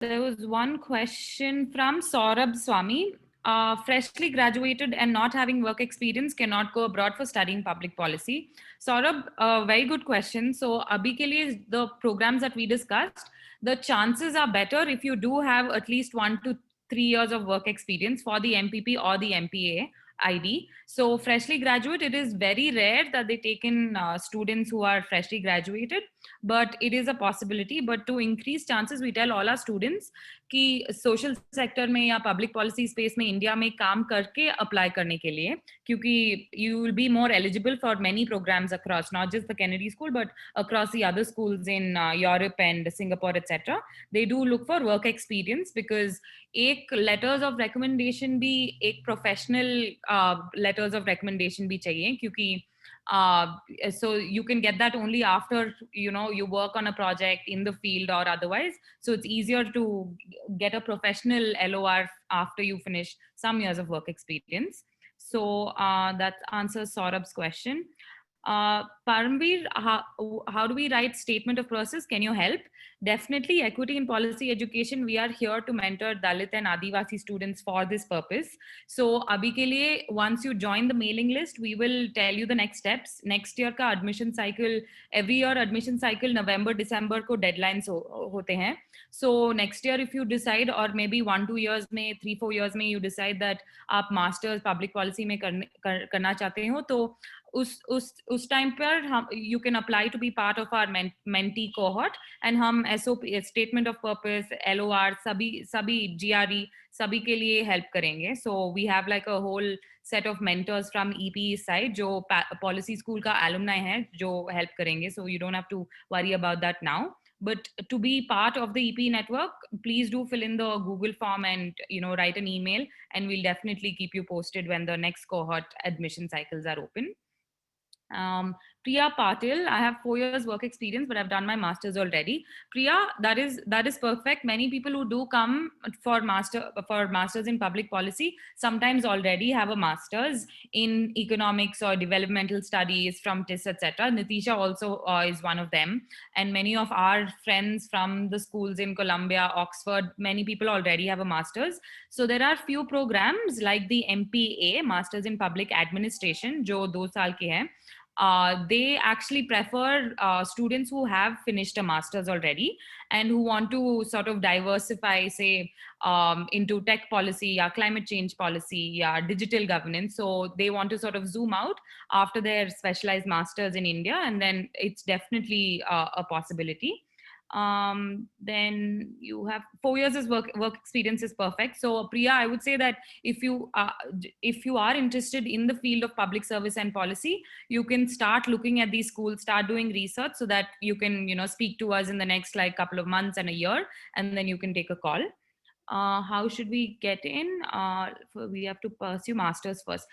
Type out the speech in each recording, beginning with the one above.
There was one question from Saurabh Swami. Freshly graduated and not having work experience cannot go abroad for studying public policy. Saurabh, very good question. So, abhi ke liye, the programs that we discussed, the chances are better if you do have at least 1 to 3 years of work experience for the MPP or the MPA ID. So, freshly graduate, it is very rare that they take in students who are freshly graduated, but it is a possibility. But to increase chances, we tell all our students कि social sector में या public policy space में India में काम करके apply करने के लिए, क्योंकि you will be more eligible for many programs across not just the Kennedy school but across the other schools in Europe and Singapore etcetera. They do look for work experience because एक letters of recommendation भी, एक professional letters of recommendation भी चाहिए, क्योंकि so you can get that only after you work on a project in the field or otherwise. So it's easier to get a professional LOR after you finish some years of work experience. So that answers Saurabh's question. Paramveer, how do we write statement of process? Can you help? Definitely, equity in policy education. We are here to mentor Dalit and Adivasi students for this purpose. So, abhi ke liye, once you join the mailing list, we will tell you the next steps. Next year ka admission cycle, every year admission cycle, November, December ko deadlines hote hain. So next year, if you decide, or maybe 1-2 years में, 3-4 years में, you decide that आप masters public policy में करना चाहते हो, तो उस time पर हम you can apply to be part of our mentee cohort, and हम SOP statement of purpose, LOR, सभी GRE सभी के लिए help करेंगे. So we have like a whole set of mentors from EPE side जो policy school का alumni हैं जो help करेंगे. So you don't have to worry about that now. But to be part of the EP network, please do fill in the Google form and write an email, and we'll definitely keep you posted when the next cohort admission cycles are open. Priya Patil, I have 4 years work experience, but I've done my masters already. Priya, that is perfect. Many people who do come for masters in public policy sometimes already have a masters in economics or developmental studies from TIS, etc. Nitisha also is one of them, and many of our friends from the schools in Columbia, Oxford, many people already have a masters. So there are few programs like the MPA, Masters in Public Administration, जो 2 साल के हैं. They actually prefer students who have finished a master's already and who want to sort of diversify, say, into tech policy, climate change policy, digital governance. So they want to sort of zoom out after their specialized masters in India, and then it's definitely a possibility. Then you have 4 years as work experience is perfect. So Priya, I would say that if you are interested in the field of public service and policy, you can start looking at these schools, start doing research, so that you can speak to us in the next like couple of months and a year, and then you can take a call. How should we get in? We have to pursue masters first.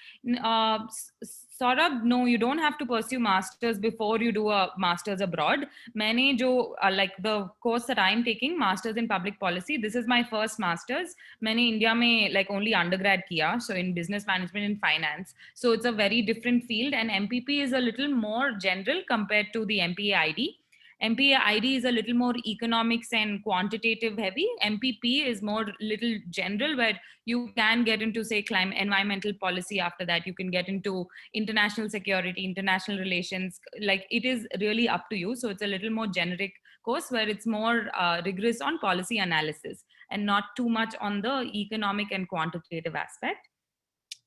Saurabh, no, you don't have to pursue masters before you do a masters abroad. मैंने जो like the course that I'm taking, masters in public policy, this is my first masters. मैंने India में like only undergrad किया, so in business management and finance. So it's a very different field, and MPP is a little more general compared to the MPA ID. MPA ID is a little more economics and quantitative heavy. MPP is more little general, where you can get into, say, climate, environmental policy. After that, you can get into international security, international relations. Like, it is really up to you. So it's a little more generic course where it's more rigorous on policy analysis and not too much on the economic and quantitative aspect.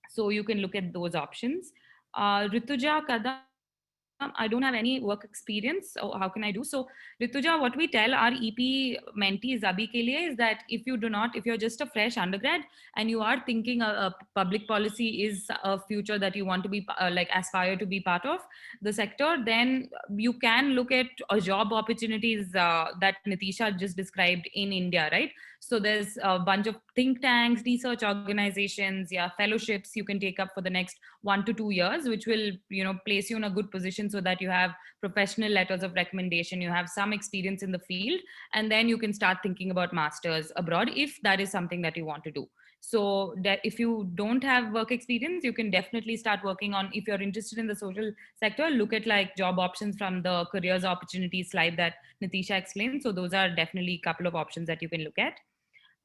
So you can look at those options. Rituja Kadam, I don't have any work experience, so how can I do? So Rituja, what we tell our EP mentees abhi ke liye is that if you're just a fresh undergrad and you are thinking a public policy is a future that you want to be aspire to be part of the sector, then you can look at job opportunities that Nitisha just described in India, right? So there's a bunch of think tanks, research organizations, fellowships you can take up for the next 1 to 2 years, which will, place you in a good position so that you have professional letters of recommendation, you have some experience in the field, and then you can start thinking about masters abroad if that is something that you want to do. So that if you don't have work experience, you can definitely start working on, if you're interested in the social sector, look at like job options from the careers opportunities slide that Nitisha explained. So those are definitely a couple of options that you can look at.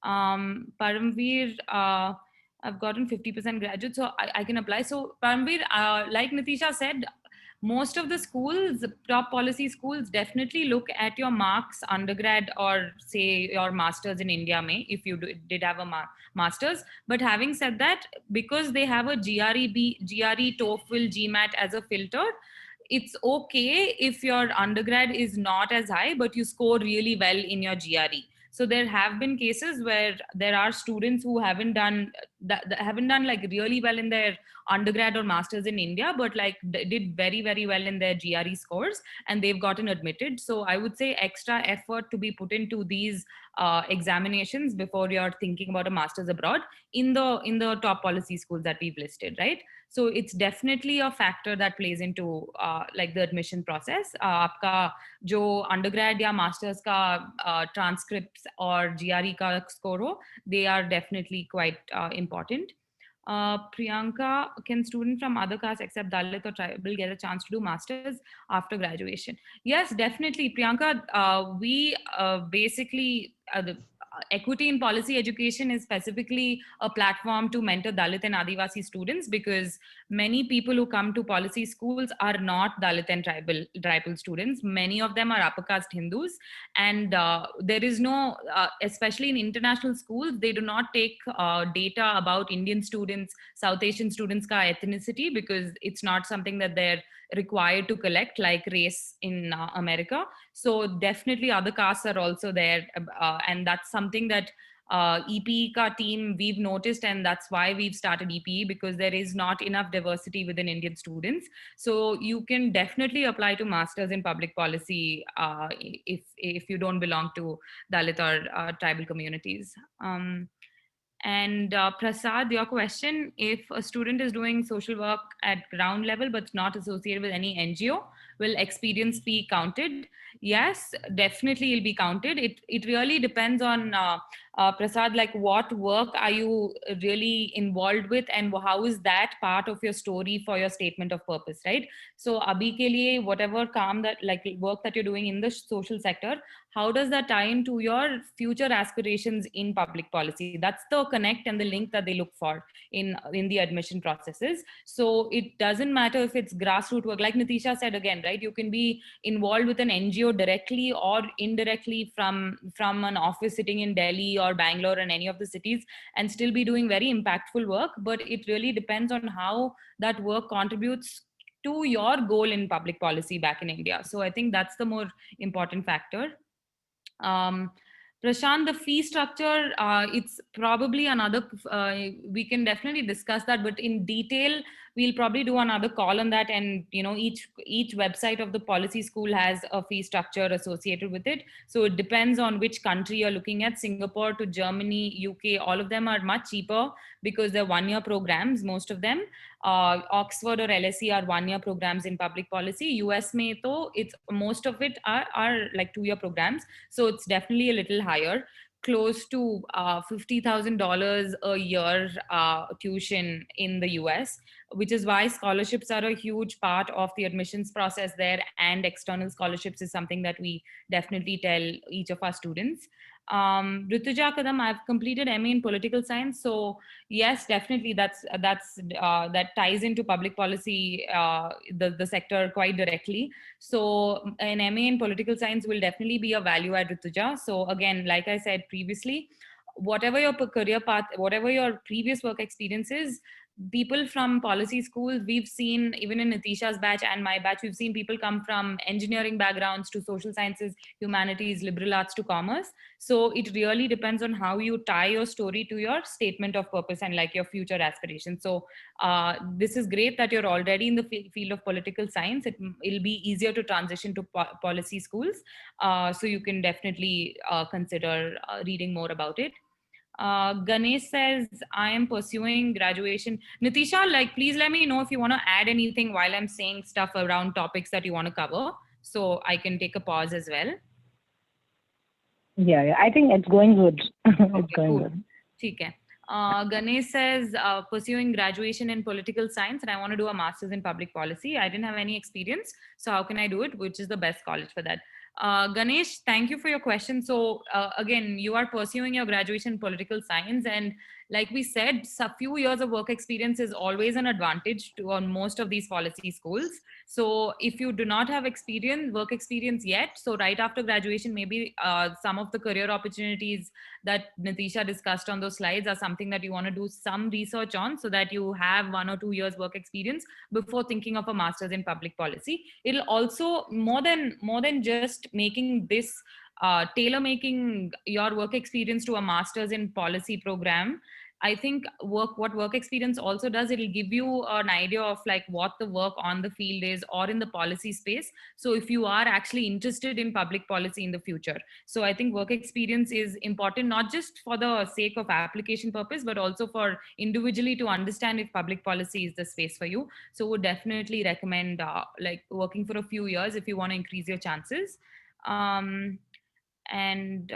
Paramveer, I've gotten 50% graduate, so I can apply. So Paramveer, like Nitisha said, most of the schools, top policy schools, definitely look at your marks, undergrad or say your masters in India, if you did have a masters. But having said that, because they have a GRE, TOEFL, GMAT as a filter, it's okay if your undergrad is not as high, but you score really well in your GRE. So there have been cases where there are students who haven't done haven't done like really well in their undergrad or masters in India, but like did very, very well in their GRE scores, and they've gotten admitted. So I would say extra effort to be put into these examinations before you're thinking about a master's abroad in the top policy schools that we've listed, right? So it's definitely a factor that plays into like the admission process. आपका जो undergrad या masters का transcripts और GRE का score हो, they are definitely quite important. Priyanka, can students from other castes except Dalit or tribal get a chance to do masters after graduation? Yes, definitely, Priyanka. We basically the equity in policy education is specifically a platform to mentor Dalit and Adivasi students, because many people who come to policy schools are not Dalit and tribal students. Many of them are upper caste Hindus, and there is no, especially in international schools, they do not take data about Indian students, South Asian students ka ethnicity, because it's not something that they're required to collect like race in America. So definitely other castes are also there, and that's something that EPE ka team we've noticed, and that's why we've started EPE, because there is not enough diversity within Indian students. So you can definitely apply to masters in public policy if you don't belong to Dalit or tribal communities. And Prasad, your question, if a student is doing social work at ground level but not associated with any NGO, will experience be counted? Yes, definitely will be counted. It really depends on Prasad, like what work are you really involved with, and how is that part of your story for your statement of purpose, right? So abhi ke liye, whatever काम that like work that you're doing in the social sector, how does that tie into your future aspirations in public policy? That's the connect and the link that they look for in the admission processes. So it doesn't matter if it's grassroots work, like Nitisha said again, right? You can be involved with an NGO directly or indirectly from an office sitting in Delhi or Bangalore and any of the cities, and still be doing very impactful work. But it really depends on how that work contributes to your goal in public policy back in India. So I think that's the more important factor. um, Prashant, the fee structure, it's probably another, we can definitely discuss that, but in detail, we'll probably do another call on that. And, you know, each website of the policy school has a fee structure associated with it. So it depends on which country you're looking at. Singapore to Germany, UK, all of them are much cheaper because they're 1-year programs, most of them. Oxford or LSE are 1-year programs in public policy. US mein to it's most of it are like 2-year programs. So it's definitely a little higher, close to $50,000 a year tuition in the US, which is why scholarships are a huge part of the admissions process there. And external scholarships is something that we definitely tell each of our students. Rituja Kadam, I've completed MA in political science. So yes, definitely that ties into public policy, the sector quite directly. So an MA in political science will definitely be a value add, Rituja. So again, like I said previously, whatever your career path, whatever your previous work experience is, people from policy schools, we've seen even in Nitisha's batch and my batch, we've seen people come from engineering backgrounds to social sciences, humanities, liberal arts to commerce. So it really depends on how you tie your story to your statement of purpose and like your future aspirations. So this is great that you're already in the field of political science. It'll be easier to transition to policy schools. So you can definitely consider reading more about it. Ganesh says, I am pursuing graduation. Nitisha, like, please let me know if you want to add anything while I'm saying stuff around topics that you want to cover. So I can take a pause as well. Yeah, I think it's going good. It's Okay, going cool. good. Okay. Ganesh says, pursuing graduation in political science, and I want to do a master's in public policy. I didn't have any experience, so how can I do it? Which is the best college for that? Ganesh, thank you for your question. So again, you are pursuing your graduation in political science, and like we said, a few years of work experience is always an advantage to on most of these policy schools. So if you do not have work experience yet, so right after graduation, maybe some of the career opportunities that Nitisha discussed on those slides are something that you want to do some research on, so that you have 1 or 2 years work experience before thinking of a master's in public policy. It'll also more than just making this tailor making your work experience to a master's in policy program. I think what work experience also does, it'll give you an idea of like what the work on the field is or in the policy space. So if you are actually interested in public policy in the future, so I think work experience is important, not just for the sake of application purpose, but also for individually to understand if public policy is the space for you. So would definitely recommend like working for a few years if you want to increase your chances. um, and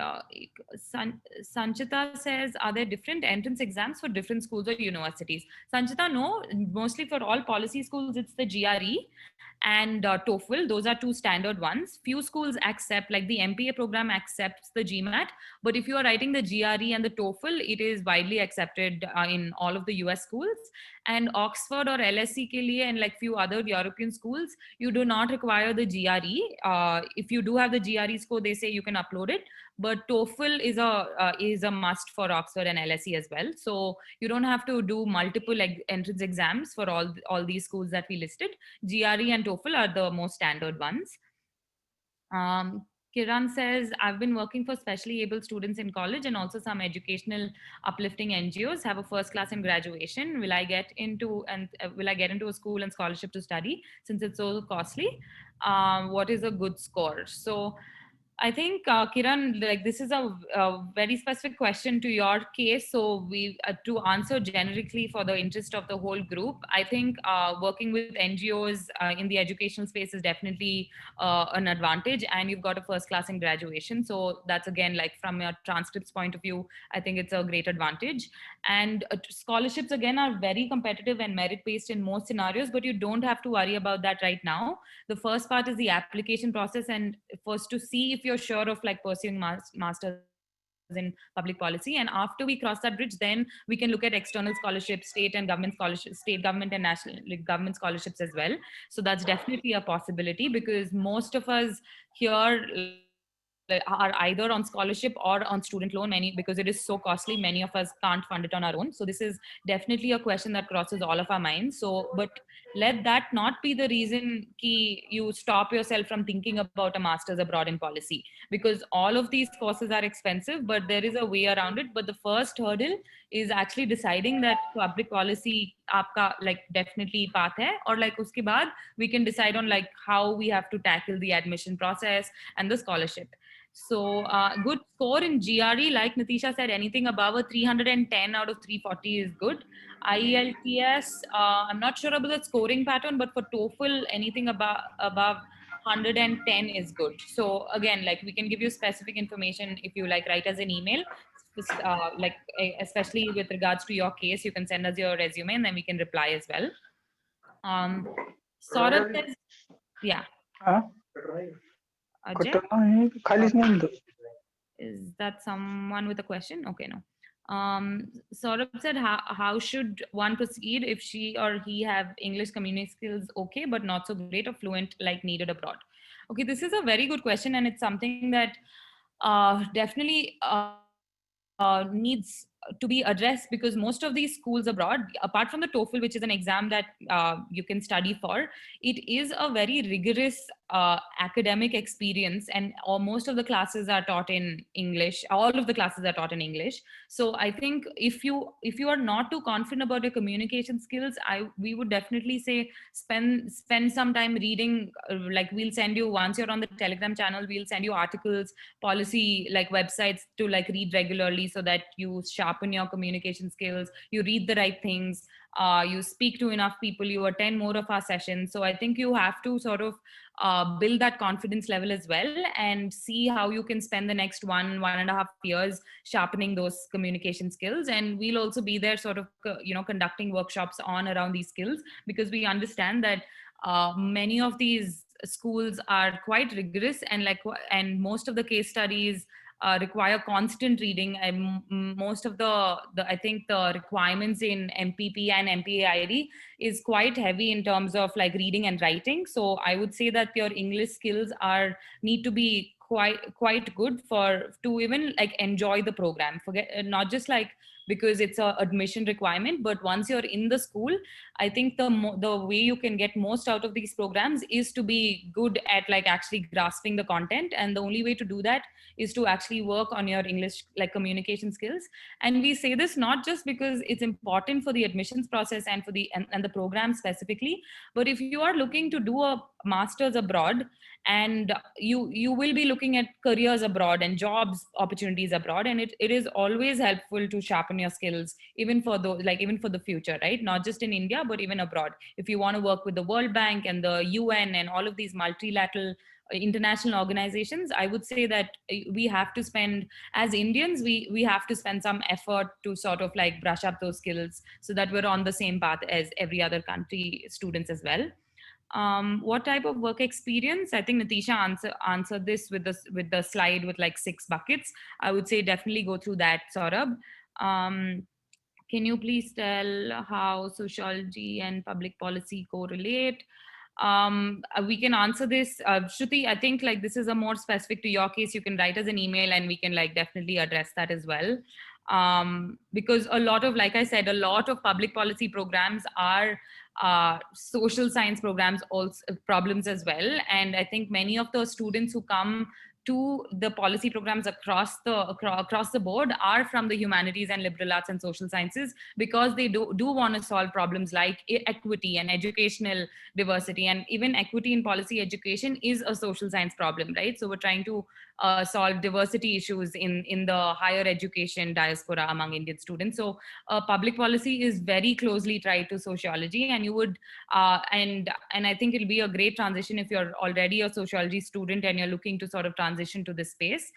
Sanchita says, are there different entrance exams for different schools or universities? Sanchita, no. Mostly for all policy schools, it's the GRE and TOEFL. Those are two standard ones. Few schools accept, like the MPA program accepts the GMAT. But if you are writing the GRE and the TOEFL, it is widely accepted in all of the US schools. And Oxford or LSE ke liye and like few other European schools, you do not require the GRE. If you do have the GRE score, they say you can upload it. But TOEFL is a must for Oxford and LSE as well. So you don't have to do multiple entrance exams for all these schools that we listed. GRE and TOEFL are the most standard ones. Kiran says, I've been working for specially able students in college and also some educational uplifting NGOs. Have a first class in graduation. Will I get into a school and scholarship to study since it's so costly? What is a good score? So I think Kiran, like this is a very specific question to your case. So we to answer generically for the interest of the whole group, I think working with NGOs in the educational space is definitely an advantage, and you've got a first class in graduation. So that's again like from your transcripts point of view, I think it's a great advantage. And scholarships again are very competitive and merit based in most scenarios, but you don't have to worry about that right now. The first part is the application process, and first to see if you're sure of like pursuing masters in public policy. And after we cross that bridge, then we can look at external scholarships, state government and national like, government scholarships as well. So that's definitely a possibility, because most of us here are either on scholarship or on student loan, many because it is so costly, many of us can't fund it on our own. So this is definitely a question that crosses all of our minds. So but let that not be the reason ki you stop yourself from thinking about a master's abroad in policy, because all of these courses are expensive, but there is a way around it. But the first hurdle is actually deciding that public policy आपका like definitely path hai, or like uske baad we can decide on like how we have to tackle the admission process and the scholarship. So good score in GRE, like Nitisha said, anything above a 310 out of 340 is good. IELTS, I'm not sure about the scoring pattern, but for TOEFL, anything above 110 is good. So again, like we can give you specific information if you like write us an email, especially with regards to your case, you can send us your resume and then we can reply as well. Saurabh says, yeah. Ajay? Is that someone with a question? Okay, no. Saurabh said, how should one proceed if she or he have English communication skills okay, but not so great or fluent like needed abroad? Okay, this is a very good question, and it's something that definitely needs to be addressed, because most of these schools abroad, apart from the TOEFL, which is an exam that you can study for, it is a very rigorous academic experience, and most of the classes are taught in English. All of the classes are taught in English. So I think if you are not too confident about your communication skills, we would definitely say spend some time reading. Like we'll send you, once you're on the Telegram channel, we'll send you articles, policy like websites to like read regularly, so that you sharpen your communication skills, you read the right things, you speak to enough people, you attend more of our sessions. So I think you have to sort of build that confidence level as well, and see how you can spend the next 1.5 years sharpening those communication skills. And we'll also be there sort of conducting workshops on around these skills, because we understand that many of these schools are quite rigorous, and and most of the case studies require constant reading. And most of the I think the requirements in MPP and MPAID is quite heavy in terms of like reading and writing. So I would say that your English skills are need to be quite good for to even like enjoy the program. Forget not just like because it's a admission requirement, but once you're in the school, I think the way you can get most out of these programs is to be good at like actually grasping the content, and the only way to do that is to actually work on your English like communication skills. And we say this not just because it's important for the admissions process and for and the program specifically, but if you are looking to do a master's abroad, and you will be looking at careers abroad and jobs opportunities abroad, and it is always helpful to sharpen your skills even for the like even for the future, right? Not just in India but even abroad. If you want to work with the World Bank and the UN and all of these multilateral international organizations, I would say that we have to spend, as Indians, we have to spend some effort to sort of like brush up those skills so that we're on the same path as every other country students as well. What type of work experience? I think Nitisha answered this with the slide with like 6 buckets. I would say definitely go through that, Saurabh. Um, can you please tell how sociology and public policy correlate? We can answer this. Shruti, I think like this is a more specific to your case. You can write us an email and we can like definitely address that as well. Because a lot of, like I said, a lot of public policy programs are social science programs, also problems as well. And I think many of the students who come to the policy programs across the board are from the humanities and liberal arts and social sciences, because they do want to solve problems like equity and educational diversity. And even equity in policy education is a social science problem, right? So we're trying to solve diversity issues in the higher education diaspora among Indian students. So public policy is very closely tied to sociology, and you would and I think it'll be a great transition if you're already a sociology student and you're looking to sort of transition to this space,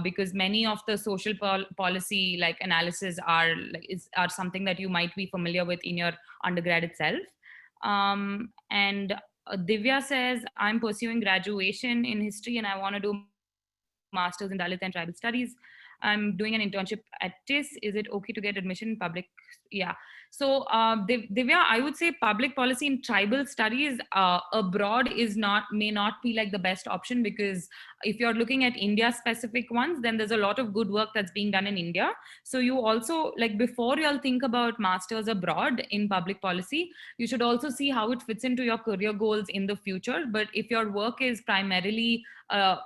because many of the social policy like analysis are something that you might be familiar with in your undergrad itself. And Divya says, I'm pursuing graduation in history and I want to do masters in Dalit and tribal studies. I'm doing an internship at TIS. Is it okay to get admission in public? Yeah. So Divya, I would say public policy in tribal studies abroad may not be like the best option, because if you're looking at India specific ones, then there's a lot of good work that's being done in India. So you also, like, before you'll think about masters abroad in public policy, you should also see how it fits into your career goals in the future. But if your work is primarily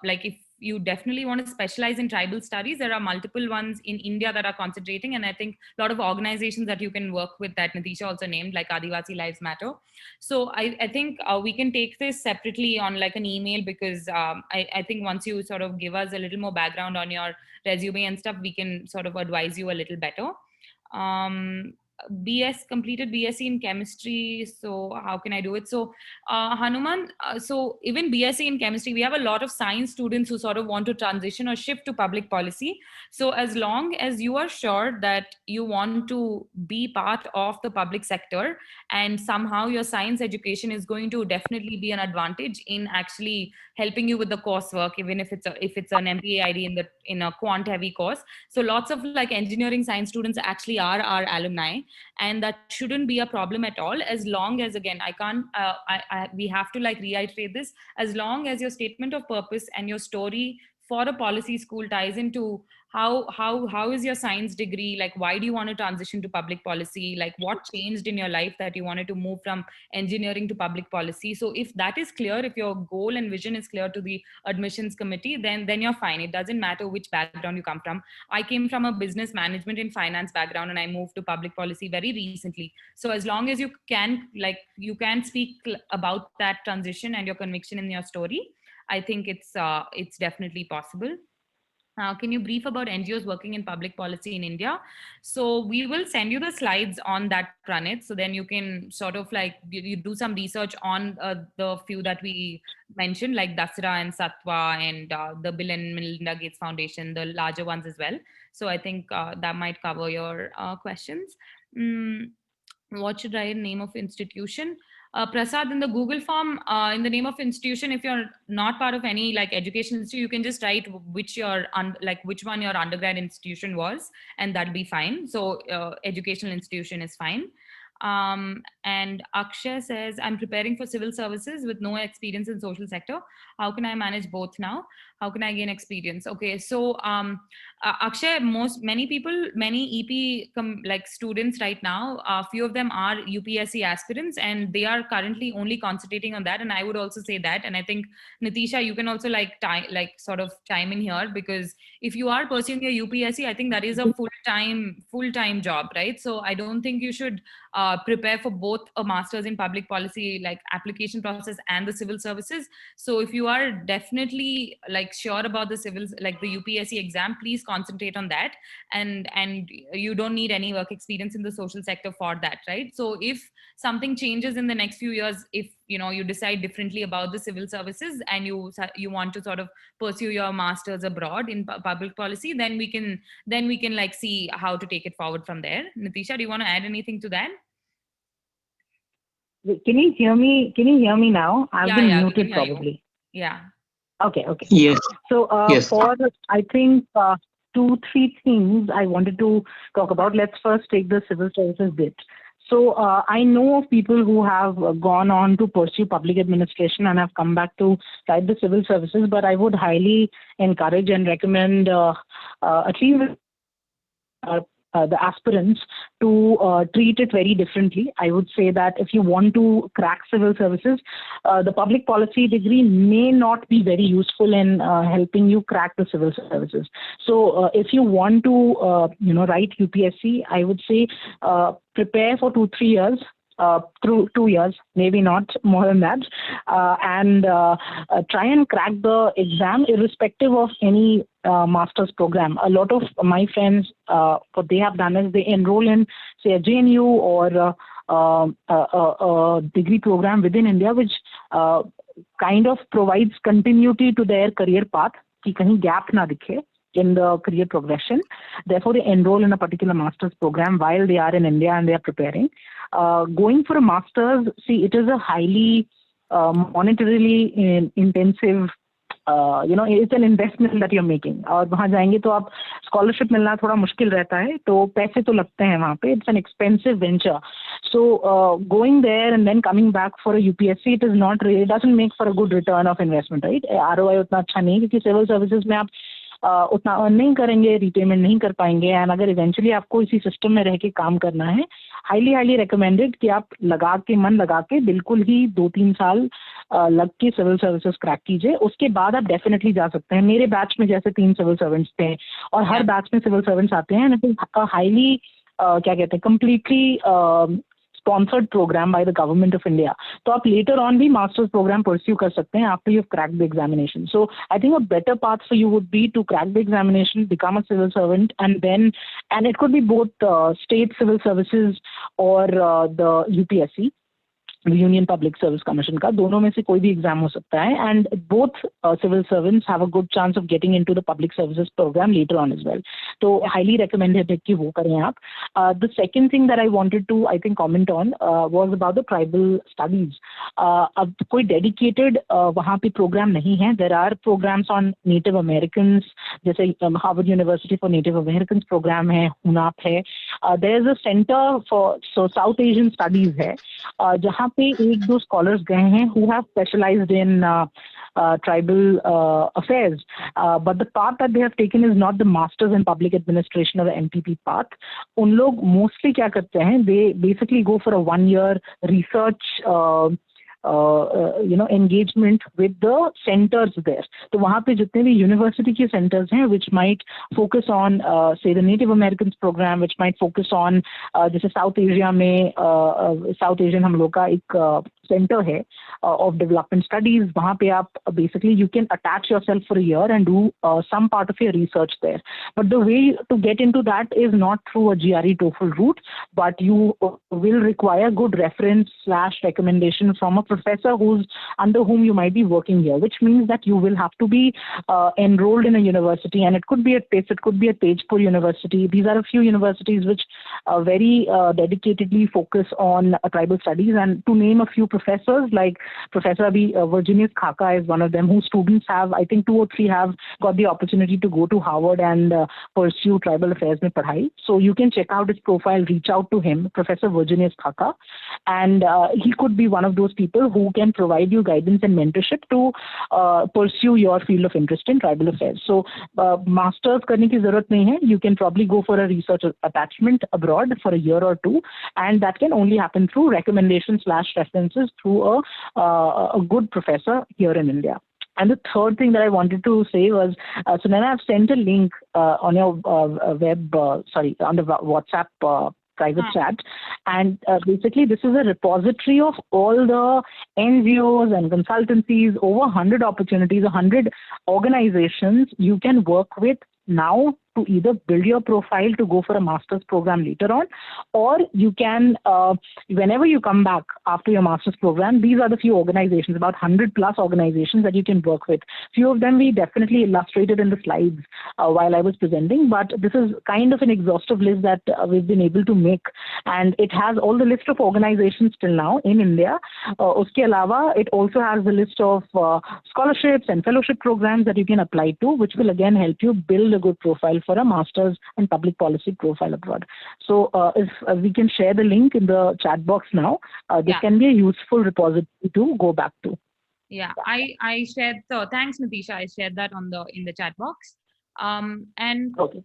like if you definitely want to specialize in tribal studies, there are multiple ones in India that are concentrating, and I think a lot of organizations that you can work with that Nitisha also named, like Adivasi Lives Matter. So I think we can take this separately on like an email, because I think once you sort of give us a little more background on your resume and stuff, we can sort of advise you a little better. um, completed BSc in chemistry. So how can I do it? So Hanuman, so even BSc in chemistry, we have a lot of science students who sort of want to transition or shift to public policy. So as long as you are sure that you want to be part of the public sector, and somehow your science education is going to definitely be an advantage in actually helping you with the coursework, even if it's an MPAID in a quant heavy course. So lots of like engineering science students actually are our alumni, and that shouldn't be a problem at all, as long as, again, I can't we have to like reiterate this, as long as your statement of purpose and your story for a policy school ties into how is your science degree, like why do you want to transition to public policy, like what changed in your life that you wanted to move from engineering to public policy. So if that is clear, if your goal and vision is clear to the admissions committee, then you're fine. It doesn't matter which background you come from. I came from a business management and finance background, and I moved to public policy very recently. So as long as you can speak about that transition and your conviction in your story, I think it's definitely possible. Can you brief about NGOs working in public policy in India? So we will send you the slides on that, Pranit. So then you can sort of like you do some research on the few that we mentioned, like Dasra and Satwa and the Bill and Melinda Gates Foundation, the larger ones as well. So I think that might cover your questions. Mm, what should I name of institution? Prasad, in the Google form, in the name of institution, if you're not part of any like education institute, you can just write which which one your undergrad institution was, and that'll be fine. So educational institution is fine. And Akshay says, I'm preparing for civil services with no experience in social sector. How can I manage both now? How can I gain experience? Okay, so Akshay, many people, many like students right now, a few of them are UPSC aspirants, and they are currently only concentrating on that. And I would also say that, and I think Nitisha, you can also sort of chime in here, because if you are pursuing your UPSC, I think that is a full-time job, right? So I don't think you should prepare for both a master's in public policy like application process and the civil services. So if you are definitely like sure about the civils, like the UPSC exam, please concentrate on that. And you don't need any work experience in the social sector for that, right? So if something changes in the next few years, if you decide differently about the civil services and you want to sort of pursue your masters abroad in public policy, then we can like see how to take it forward from there. Nitisha, do you want to add anything to that? Can you hear me? Can you hear me now? I've been Yeah, muted probably. Yeah. Okay. Yes. So Yes. for I think 2-3 things I wanted to talk about. Let's first take the civil services bit. So I know of people who have gone on to pursue public administration and have come back to write the civil services, but I would highly encourage and recommend at least the aspirants to treat it very differently. I would say that if you want to crack civil services, the public policy degree may not be very useful in helping you crack the civil services. So if you want to, write UPSC, I would say prepare for 2-3 years. Through 2 years, maybe not more than that, and try and crack the exam irrespective of any master's program. A lot of my friends, what they have done is they enroll in, say, a JNU or a degree program within India, which kind of provides continuity to their career path, कि कहीं gap ना दिखे in the career progression. Therefore, they enroll in a particular master's program while they are in India and they are preparing. Going for a master's, see, it is a highly monetarily intensive, it's an investment that you're making. और वहाँ जाएंगे तो आप scholarship मिलना थोड़ा मुश्किल रहता है, तो पैसे तो लगते हैं वहाँ पे. It's an expensive venture. So going there and then coming back for a UPSC, it doesn't make for a good return of investment, right? ROI उतना अच्छा नहीं, क्योंकि civil services में आप उतना अर्न नहीं करेंगे, रिपेमेंट नहीं कर पाएंगे. एंड अगर इवेंचुअली आपको इसी सिस्टम में रह के काम करना है, हाईली रिकमेंडेड कि आप मन लगा के बिल्कुल ही 2-3 साल लग के सिविल सर्विसेज क्रैक कीजिए. उसके बाद आप डेफिनेटली जा सकते हैं. मेरे बैच में जैसे 3 सिविल सर्वेंट्स थे और हर बैच में सिविल सर्वेंट्स आते हैं. एंड इट इज हाईली क्या कहते हैं, completely sponsored program by the government of India. तो आप later on भी master's program pursue कर सकते हैं after you've cracked the examination. So I think a better path for you would be to crack the examination, become a civil servant, and it could be both state civil services or the UPSC. Union public service commission का, दोनों में से कोई भी exam हो सकता है. And both civil servants have a good chance of getting into the public services program later on as well. तो हाईली रिकमेंडेड है कि वो करें आप. The second thing that I wanted to I think comment on was about the tribal studies. अब कोई dedicated वहाँ पे प्रोग्राम नहीं है. There are programs on native American, जैसे Harvard University for native American program है, हुनाप है. There is a centre for South Asian studies है, जहाँ पे 1-2 स्कॉलर्स गए हैं who have specialized in tribal affairs, but the path that they have taken is not the masters in public administration or the MPP path. उन लोग mostly क्या करते हैं, they basically go for a 1-year research engagement with the centers there. तो वहाँ पे जितने भी यूनिवर्सिटी के centers हैं, which might focus on say the Native Americans program, which might focus on जैसे South Asia में South Asian हम लोग का एक center है of development studies. वहाँ पे आप basically you can attach yourself for a year and do some part of your research there. But the way to get into that is not through a GRE TOEFL route, but you will require good reference/recommendation from a professor who's under whom you might be working here, which means that you will have to be enrolled in a university, and it could be at TIFF, it could be at Tejpur University. These are a few universities which very dedicatedly focus on tribal studies. And to name a few professors, like Professor Virginius Khaka is one of them, whose students have, I think 2 or 3 have got the opportunity to go to Harvard and pursue tribal affairs mein padhai. So you can check out his profile, reach out to him, Professor Virginius Khaka, and he could be one of those people who can provide you guidance and mentorship to pursue your field of interest in tribal affairs. So masters karne ki zarurat nahi hai. You can probably go for a research attachment abroad for a year or 2, and that can only happen through recommendations/references through a good professor here in India. And the third thing that I wanted to say was, Sunaina, I've sent a link on your on the WhatsApp private chat. And basically, this is a repository of all the NGOs and consultancies, over 100 opportunities, 100 organizations you can work with now to either build your profile to go for a master's program later on, or you can, whenever you come back after your master's program, these are the few organizations, about 100 plus organizations that you can work with. Few of them we definitely illustrated in the slides while I was presenting, but this is kind of an exhaustive list that we've been able to make, and it has all the list of organizations till now in India. Uske alawa, it also has the list of scholarships and fellowship programs that you can apply to, which will again help you build a good profile for a master's and public policy profile abroad. So if we can share the link in the chat box now, this can be a useful repository to go back to. Yeah, I shared. So thanks, Nitisha. I shared that in the chat box. And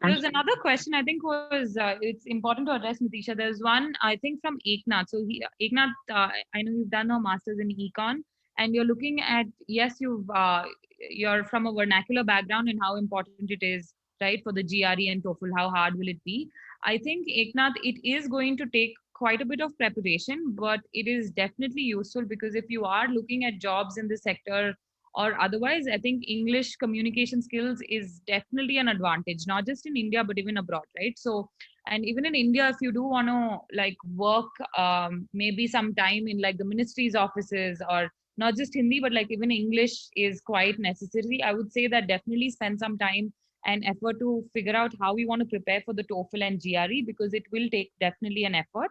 there's another question I think was it's important to address, Nitisha. There's one I think from Eknath. So Eknath, I know you've done a master's in econ, and you're looking at, yes, you're from a vernacular background and how important it is, right, for the GRE and TOEFL. How hard will it be? I think, Eknath, it is going to take quite a bit of preparation, but it is definitely useful, because if you are looking at jobs in this sector or otherwise, I think English communication skills is definitely an advantage, not just in India, but even abroad, right? So, and even in India, if you do want to like work maybe some time in like the ministry's offices, or not just Hindi, but like even English is quite necessary, I would say that definitely spend some time and effort to figure out how we want to prepare for the TOEFL and GRE, because it will take definitely an effort.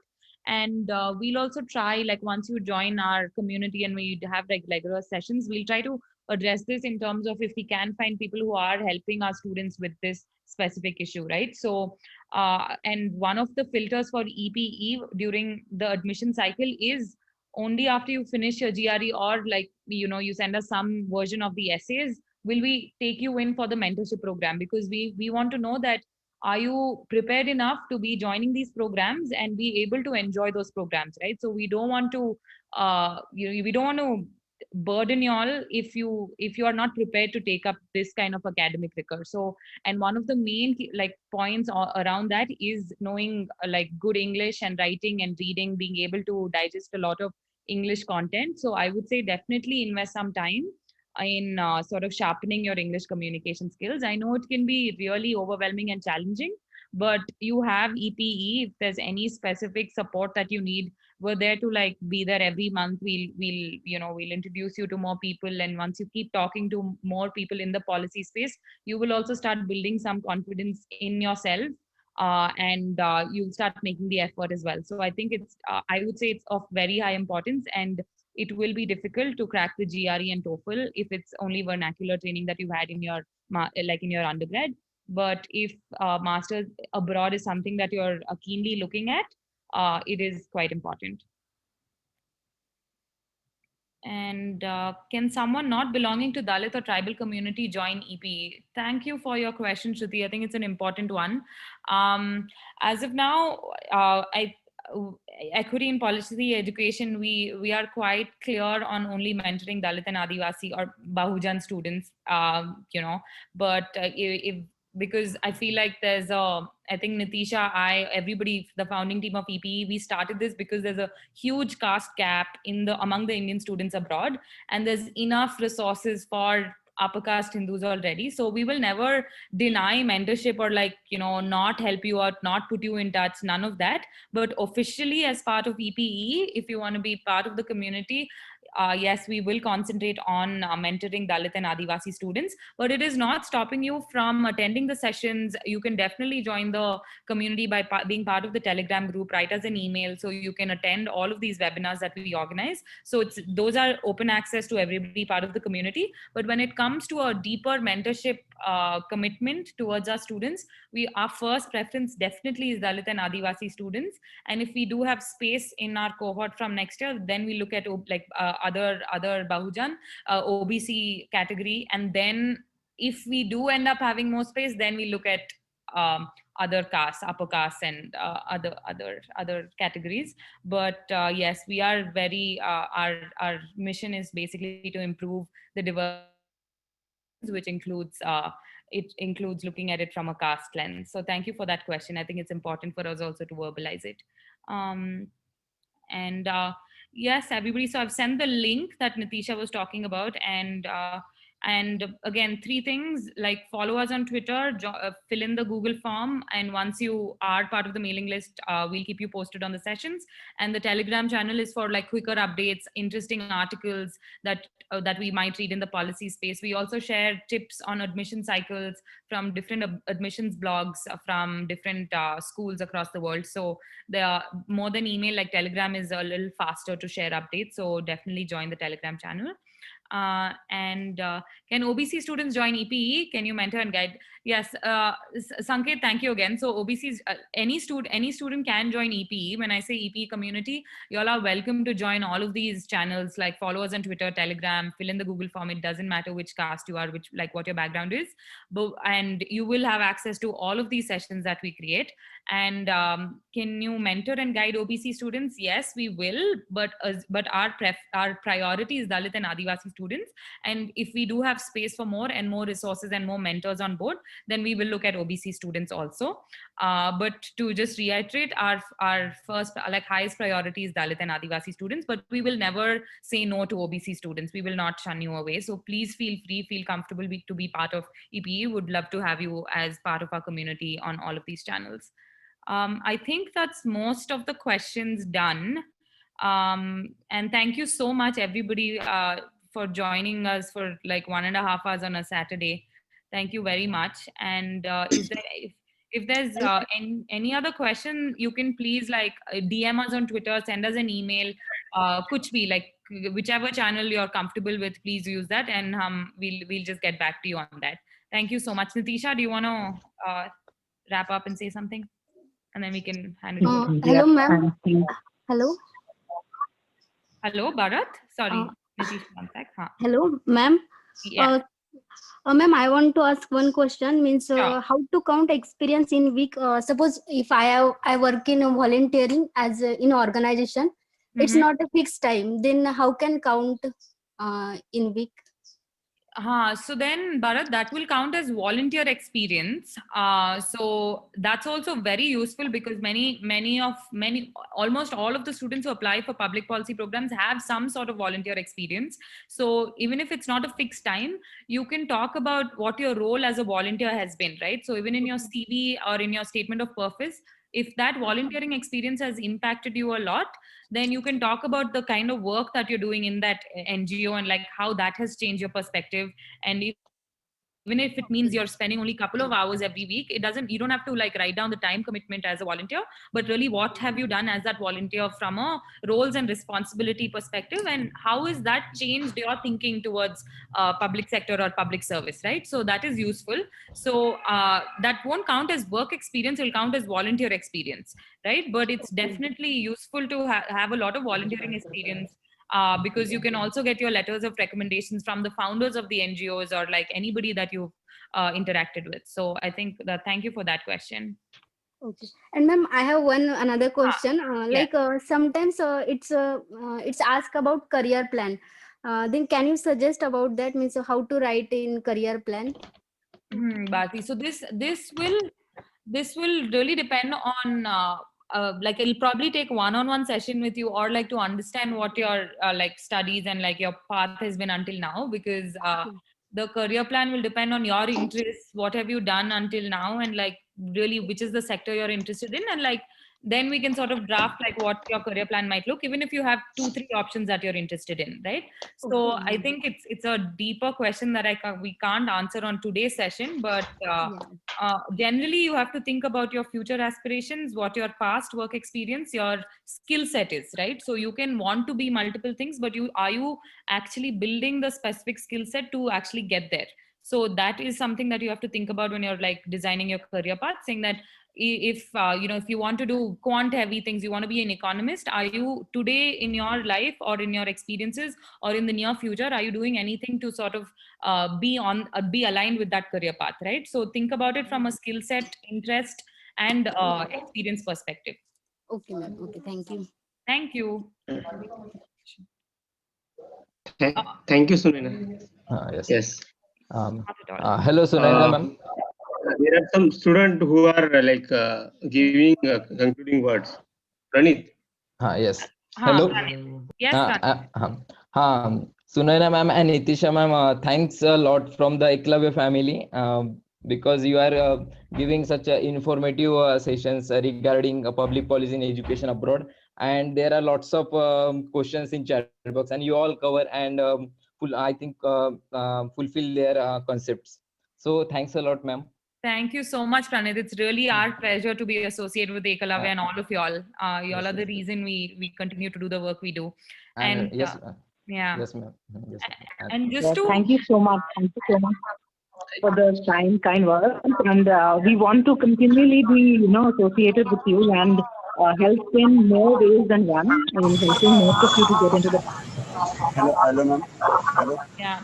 And we'll also try, like once you join our community and we have like regular sessions, we'll try to address this in terms of if we can find people who are helping our students with this specific issue, right? So and one of the filters for EPE during the admission cycle is only after you finish your GRE, or like, you know, you send us some version of the essays, will we take you in for the mentorship program, because we want to know that are you prepared enough to be joining these programs and be able to enjoy those programs, right? So we don't want to we don't want to burden you all if you are not prepared to take up this kind of academic rigor. So, and one of the main like points around that is knowing like good English and writing and reading, being able to digest a lot of English content. So I would say definitely invest some time in sort of sharpening your English communication skills. I know it can be really overwhelming and challenging, but you have EPE. If there's any specific support that you need, we're there to like be there every month. We'll introduce you to more people, and once you keep talking to more people in the policy space, you will also start building some confidence in yourself, and you'll start making the effort as well. So I think it's I would say it's of very high importance, and it will be difficult to crack the GRE and TOEFL if it's only vernacular training that you had in your like in your undergrad. But if master's abroad is something that you're keenly looking at, it is quite important. And can someone not belonging to Dalit or tribal community join EPE? Thank you for your question, Shruti. I think it's an important one. As of now, equity in policy education, we are quite clear on only mentoring Dalit and Adivasi or Bahujan students, but if because I feel like there's I think Nitisha, everybody, the founding team of EPE, we started this because there's a huge caste gap among the Indian students abroad, and there's enough resources for upper caste Hindus already. So we will never deny mentorship or not help you out, not put you in touch, none of that. But officially as part of EPE, if you want to be part of the community, yes, we will concentrate on mentoring Dalit and Adivasi students, but it is not stopping you from attending the sessions. You can definitely join the community by being part of the Telegram group, write us an email so you can attend all of these webinars that we organize. So those are open access to everybody, part of the community. But when it comes to a deeper mentorship commitment towards our students, our first preference definitely is Dalit and Adivasi students. And if we do have space in our cohort from next year, then we look at other Bahujan, OBC category, and then if we do end up having more space, then we look at other castes, upper castes, and other categories. But yes, we are very our mission is basically to improve the diversity of education, which includes it includes looking at it from a caste lens. So thank you for that question. I think it's important for us also to verbalize it. Um, and yes, everybody. So I've sent the link that Nitisha was talking about, and again, three things: like follow us on Twitter, fill in the Google form, and once you are part of the mailing list, we'll keep you posted on the sessions. And the Telegram channel is for like quicker updates, interesting articles that we might read in the policy space. We also share tips on admission cycles from different admissions blogs from different schools across the world. So the more than email, like Telegram is a little faster to share updates. So definitely join the Telegram channel. And can OBC students join EPE? Can you mentor and guide? Yes, Sanket, thank you again. So OBCs, any student can join EPE. When I say EPE community, you all are welcome to join all of these channels. Like follow us on Twitter, Telegram, fill in the Google form. It doesn't matter which caste you are, which like what your background is, and you will have access to all of these sessions that we create. And can you mentor and guide OBC students? Yes, we will. But our priority is Dalit and Adivasi students. And if we do have space for more and more resources and more mentors on board, then we will look at OBC students also. But to just reiterate, our first like highest priority is Dalit and Adivasi students. But we will never say no to OBC students. We will not shun you away. So please feel free, feel comfortable to be part of EPE. Would love to have you as part of our community on all of these channels. I think that's most of the questions done. And thank you so much, everybody, for joining us for like 1.5 hours on a Saturday. Thank you very much. And if there's any other question, you can please like DM us on Twitter, send us an email, kuch bhi, like whichever channel you're comfortable with, please use that, and we'll just get back to you on that. Thank you so much. Nitisha, do you want to wrap up and say something? And then we can hand it over. Hello, ma'am. Hello. Hello, Bharat. Sorry, Nitisha, one sec. Hello, ma'am. Yeah. Ma'am, I want to ask one question. Means Sure. how to count experience in week? Suppose if I work in volunteering as in organization, it's not a fixed time. Then how can count in week? So then, Bharat, that will count as volunteer experience. So that's also very useful because almost all of the students who apply for public policy programs have some sort of volunteer experience. So even if it's not a fixed time, you can talk about what your role as a volunteer has been, right? So even in your CV or in your statement of purpose, if that volunteering experience has impacted you a lot, then you can talk about the kind of work that you're doing in that NGO and like how that has changed your perspective. And even if it means you're spending only a couple of hours every week, you don't have to like write down the time commitment as a volunteer, but really what have you done as that volunteer from a roles and responsibility perspective, and how has that changed your thinking towards public sector or public service, right? So that is useful. So that won't count as work experience, it will count as volunteer experience, right? But it's definitely useful to have a lot of volunteering experience, because you can also get your letters of recommendations from the founders of the NGOs or like anybody that you've interacted with. So I think that, thank you for that question. Okay. And ma'am, I have another question. Like sometimes it's asked about career plan. Then can you suggest about that? Means how to write in career plan? Bharti, so this will really depend on like it'll probably take one-on-one session with you, or like to understand what your like studies and like your path has been until now, because the career plan will depend on your interests, what have you done until now, and like really which is the sector you're interested in, and like then we can sort of draft like what your career plan might look, even if you have 2-3 options that you're interested in, right? So I think it's a deeper question that we can't answer on today's session, but generally you have to think about your future aspirations, what your past work experience, your skill set is, right? So you can want to be multiple things, but are you actually building the specific skill set to actually get there? So that is something that you have to think about when you're like designing your career path, saying that if if you want to do quant heavy things, you want to be an economist, are you today in your life or in your experiences or in the near future, are you doing anything to sort of be aligned with that career path, right? So think about it from a skill set, interest, and experience perspective. Okay, ma'am. Okay, thank you. Thank you. Thank you, Sunaina. Yes. Yes. Hello, Sunaina ma'am. There are some students who are giving concluding words. Pranit. Yes. Hello. Yes, Sunaina ma'am and Nitisha ma'am, thanks a lot from the Eklavya family, because you are giving such informative sessions regarding public policy in education abroad, and there are lots of questions in chat box, and you all cover and fulfill their concepts. So thanks a lot, ma'am. Thank you so much, Pranit. It's really our pleasure to be associated with Eklavya and all of y'all. Y'all are the reason we continue to do the work we do. And yes, yeah. Yes, ma'am. Yes, and just to thank you so much. Thank you so much for the kind words. And we want to continually be, associated with you and help in more ways than one, and helping most of you to get into the. Hello, ma'am. Hello. Yeah.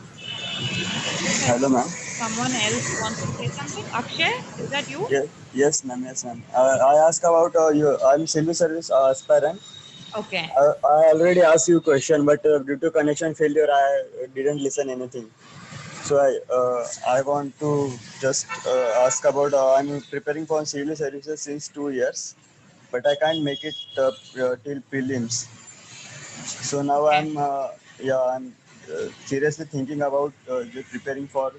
Hello, ma'am. Someone else wants to say something? Akshay, is that you? Yes, ma'am. Yes, ma'am. I asked about you. I'm civil service aspirant. Okay. I already asked you a question, but due to connection failure, I didn't listen anything. So I want to just ask about. I'm preparing for civil services since 2 years, but I can't make it till prelims. So now I'm seriously thinking about just preparing for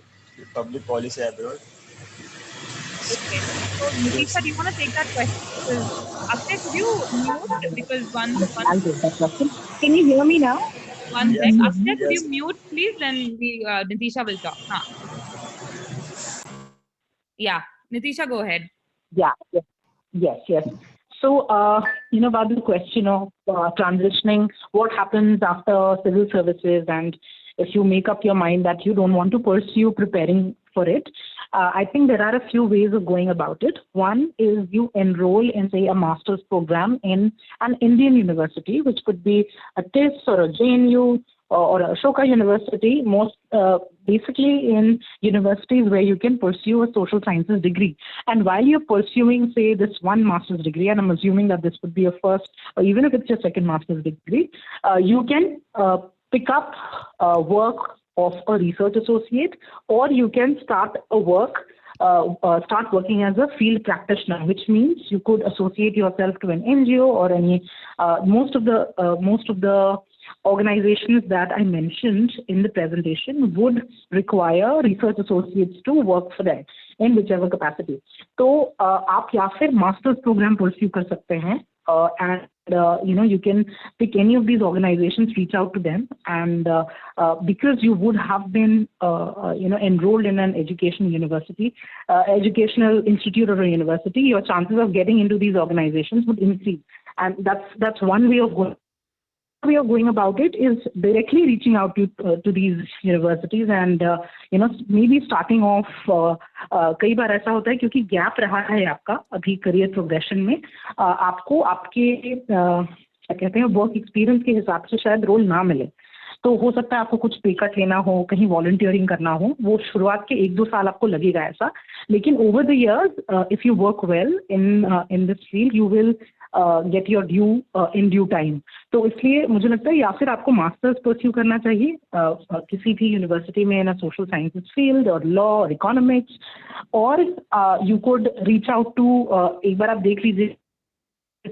public policy abroad. Okay. So, Nitisha, do you want to take that question? Because Akshay, could you mute? Because I'll take that question. Can you hear me now? One Yes, sec. yes, Akshay, could yes. you mute, please? Then Nitisha will talk. Yeah. Nitisha, go ahead. Yeah. Yes. So, about the question of transitioning, what happens after civil services, and if you make up your mind that you don't want to pursue preparing for it, I think there are a few ways of going about it. One is you enroll in, say, a master's program in an Indian university, which could be a TIFS or a JNU or a Ashoka University, most basically in universities where you can pursue a social sciences degree. And while you're pursuing, say, this one master's degree, and I'm assuming that this would be a first, or even if it's your second master's degree, you can pick up work of a research associate, or you can start working as a field practitioner, which means you could associate yourself to an NGO or any most of the organizations that I mentioned in the presentation would require research associates to work for them in whichever capacity. So आप या फिर master's program pursue कर सकते हैं, and you can pick any of these organizations, reach out to them, and because you would have been enrolled in an educational institute or a university, your chances of getting into these organizations would increase, and that's one way of going about it, is directly reaching out to these universities and maybe starting off. कई बार ऐसा होता है क्योंकि gap रहा है आपका अभी career progression में, आपको आपके क्या कहते हैं वर्क एक्सपीरियंस के हिसाब से शायद रोल ना मिले, तो हो सकता है आपको कुछ पे कट लेना हो, कहीं वॉलंटियरिंग करना हो, वो शुरुआत के 1-2 साल आपको लगेगा ऐसा, लेकिन over the years if you work well in this field you will get your due in due time. तो इसलिए मुझे लगता है या फिर आपको मास्टर्स परस्यू करना चाहिए किसी भी यूनिवर्सिटी में इन सोशल साइंसेज फील्ड और लॉ और इकोनॉमिक्स, और you could reach out to, एक बार आप देख लीजिए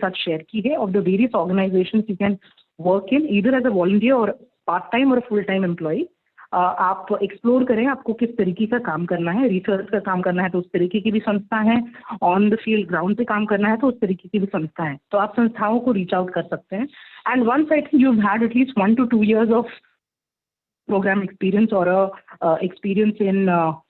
साथ शेयर की है, of the various organisations you can work in either as a volunteer or part-time or a full-time employee. आप एक्सप्लोर करें आपको किस तरीके का काम करना है, रिसर्च का काम करना है तो उस तरीके की भी संस्था है, ऑन द फील्ड ग्राउंड पे काम करना है तो उस तरीके की भी संस्था है, तो आप संस्थाओं को रीच आउट कर सकते हैं. And once I think you had at least 1 to 2 years of program experience or a experience in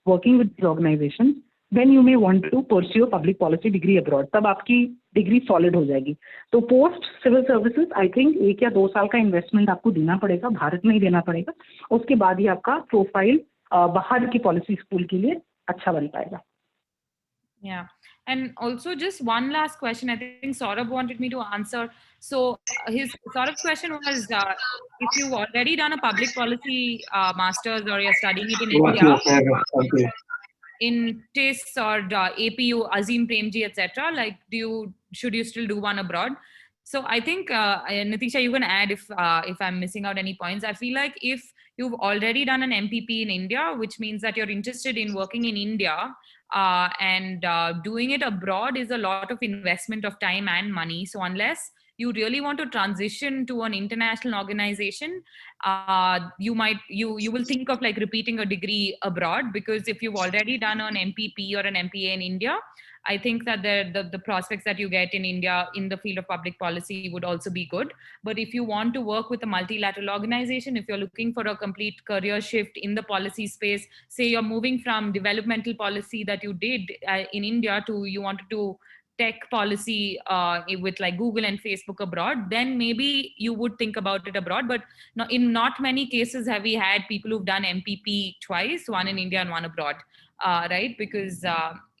working with these organizations, then you may want to pursue a public policy degree abroad. तब आपकी degree solid हो जाएगी. तो post civil services I think 1 या 2 साल का investment आपको देना पड़ेगा, भारत में ही देना पड़ेगा. उसके बाद ही आपका प्रोफाइल बाहर की पॉलिसी स्कूल के लिए अच्छा बन पाएगा. Yeah. And also just one last question. I think Saurabh wanted me to answer. So Saurabh's question was, if you've already done a public policy master's or you're studying it in India, in TIS or APU, Azim Premji, etc., like should you still do one abroad? So I think Nitisha, you can add if I'm missing out any points. I feel like if you've already done an MPP in India, which means that you're interested in working in India, and doing it abroad is a lot of investment of time and money. So unless you really want to transition to an international organization, you will think of like repeating a degree abroad, because if you've already done an MPP or an MPA in India, I think that the prospects that you get in India in the field of public policy would also be good. But if you want to work with a multilateral organization, if you're looking for a complete career shift in the policy space, say you're moving from developmental policy that you did in India to you wanted to tech policy with like Google and Facebook abroad, then maybe you would think about it abroad. But in not many cases have we had people who've done MPP twice, one in India and one abroad, right? Because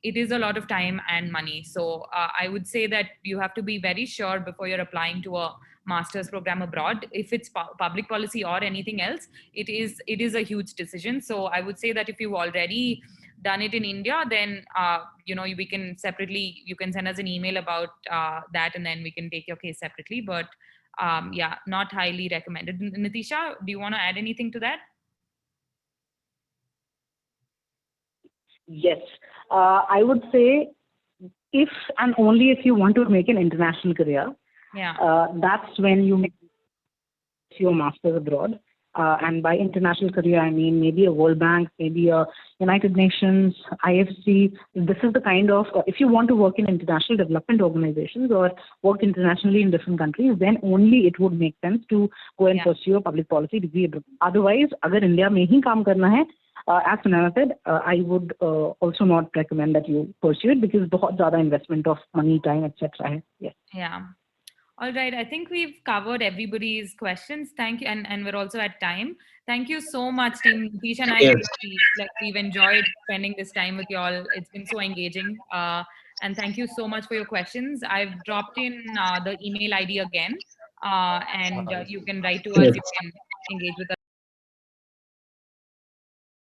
it is a lot of time and money. So I would say that you have to be very sure before you're applying to a master's program abroad. If it's public policy or anything else, it is a huge decision. So I would say that if you've already done it in India, then we can separately, you can send us an email about that, and then we can take your case separately. But yeah, not highly recommended. Nitisha, do you want to add anything to that? Yes, I would say if and only if you want to make an international career, that's when you make your master's abroad. And by international career, I mean maybe a World Bank, maybe a United Nations, IFC. This is the kind of, if you want to work in international development organizations or work internationally in different countries, then only it would make sense to go and pursue a public policy degree abroad. Otherwise, agar India mein hi kaam karna hai, as Sunaina said, I would also not recommend that you pursue it, because bahut zyada investment of money, time, etc. hai. Yes. Yeah. All right. I think we've covered everybody's questions. Thank you. And we're also at time. Thank you so much, team. Nitisha and I, we've enjoyed spending this time with you all. It's been so engaging. And thank you so much for your questions. I've dropped in the email ID again, and you can write to us. You can engage with us.